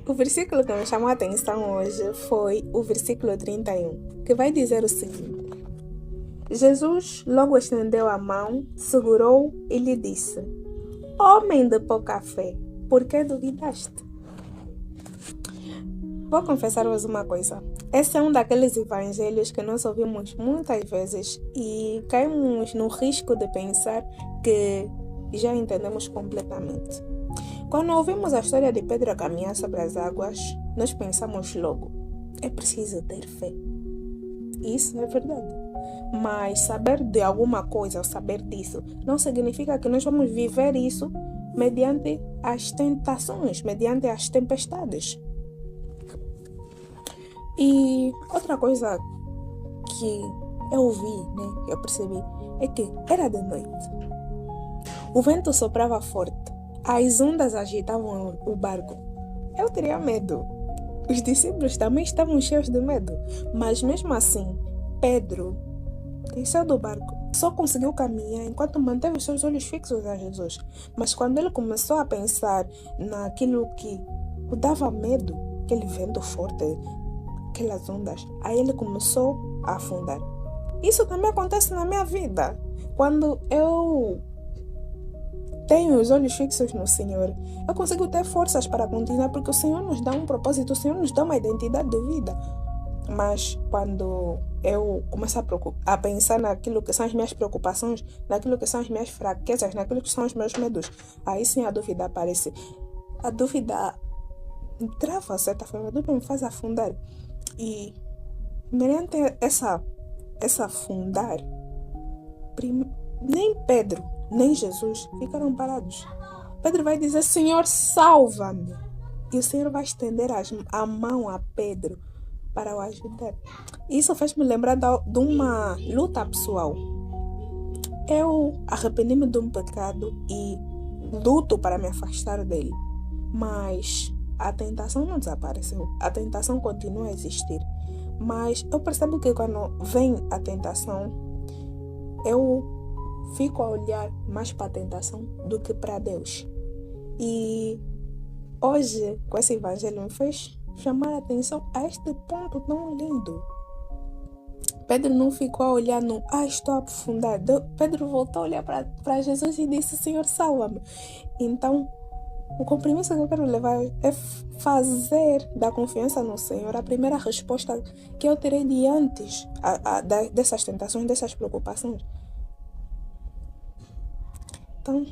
O versículo que me chamou a atenção hoje foi o versículo 31, que vai dizer o seguinte: Jesus logo estendeu a mão, segurou e lhe disse: Homem de pouca fé, por que duvidaste? Vou confessar-vos uma coisa. Esse é um daqueles evangelhos que nós ouvimos muitas vezes e caímos no risco de pensar que já entendemos completamente. Quando ouvimos a história de Pedro a caminhar sobre as águas, nós pensamos logo: é preciso ter fé. Isso é verdade. Mas saber de alguma coisa, ou saber disso, não significa que nós vamos viver isso mediante as tentações, mediante as tempestades. E outra coisa que eu vi, que eu percebi, é que era de noite. O vento soprava forte, as ondas agitavam o barco. Eu teria medo. Os discípulos também estavam cheios de medo, mas mesmo assim, Pedro desceu do barco. Só conseguiu caminhar enquanto manteve os seus olhos fixos a Jesus. Mas quando ele começou a pensar naquilo que o dava medo, aquele vento forte, aquelas ondas, aí ele começou a afundar. Isso também acontece na minha vida. Quando eu tenho os olhos fixos no Senhor, eu consigo ter forças para continuar, porque o Senhor nos dá um propósito, o Senhor nos dá uma identidade de vida. Mas quando eu começo a pensar naquilo que são as minhas preocupações, naquilo que são as minhas fraquezas, naquilo que são os meus medos, aí sim a dúvida aparece. A dúvida me trava, de certa forma, a dúvida me faz afundar. E mediante essa afundar, nem Pedro, nem Jesus ficaram parados. Pedro vai dizer: Senhor, salva-me. E o Senhor vai estender a mão a Pedro para o ajudar. Isso fez-me lembrar de uma luta pessoal. Eu arrependi-me de um pecado e luto para me afastar dele. Mas a tentação não desapareceu. A tentação continua a existir. Mas eu percebo que quando vem a tentação, eu fico a olhar mais para a tentação do que para Deus. E hoje, com esse evangelho, me fez chamar a atenção a este ponto tão lindo. Pedro não ficou a olhar no estou a afundar. Pedro voltou a olhar para Jesus e disse: Senhor, salva-me. Então, o compromisso que eu quero levar é fazer da confiança no Senhor a primeira resposta que eu terei diante dessas tentações, dessas preocupações. Então,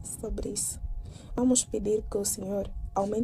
sobre isso, vamos pedir que o Senhor aumente